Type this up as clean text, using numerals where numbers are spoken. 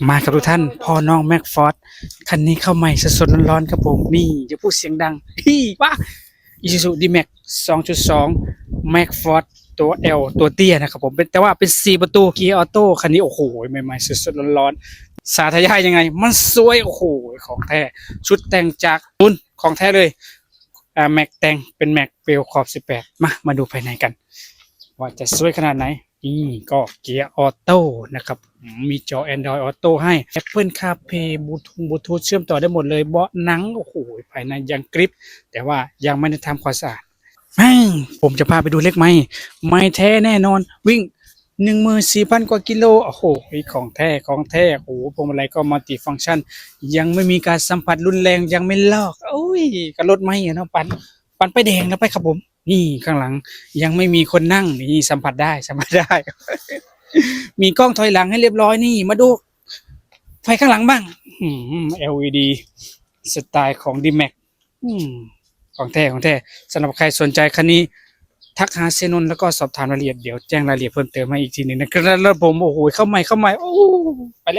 มาครับทุกท่านพ่อน้องแม็กฟอร์ดคันนี้เข้าใหม่สดๆร้อนๆครับผมนี่อย่าพูดเสียงดังฮี่ว้าอิซูซูดีแม็ก2.2แม็กฟอร์ดตัว L ตัวเตี้ยนะครับผมเป็นแต่ว่าเป็น4ประตูเกียร์ออโต้คันนี้โอ้โหใหม่ๆสดๆร้อนๆสาธยายยังไงมันสวยโอ้โหของแท้ชุดแต่งจากรุ่นของแท้เลยแม็กแต่งเป็นแม็กเปลขอบ18มาดูภายในกันว่าจะสวยขนาดไหนนี่ก็เกียร์ออโต้นะครับมีจอ Android Auto ให้ Apple CarPlay บลูทูธเชื่อมต่อได้หมดเลยเบาะหนังโอ้โหภายในยังกริปแต่ว่ายังไม่ได้ทำความสะอาดผมจะพาไปดูเล็กไม่แท้แน่นอนวิ่ง14,000 กว่ากิโลโอ้โหของแท้โอ้โหพวงมาลัยก็มัลติฟังก์ชันยังไม่มีการสัมผัสรุนแรงยังไม่ลอกโอ้ยก็รถไม่เนาะปั่นไปแดงแล้วไปครับผมนี่ข้างหลังยังไม่มีคนนั่งนี่สัมผัสได้ มีกล้องถอยหลังให้เรียบร้อยนี่มาดูไฟข้างหลังบ้างLED สไตล์ของ D-Max ของแท้สำหรับใครสนใจคันนี้ทักหาเซนนแล้วก็สอบถามรายละเอียดเดี๋ยวแจ้งรายละเอียดเพิ่มเติมให้อีกทีหนึ่งนะครับแล้วผมโอ้โหเข้าใหม่โอ้ไปแล้ว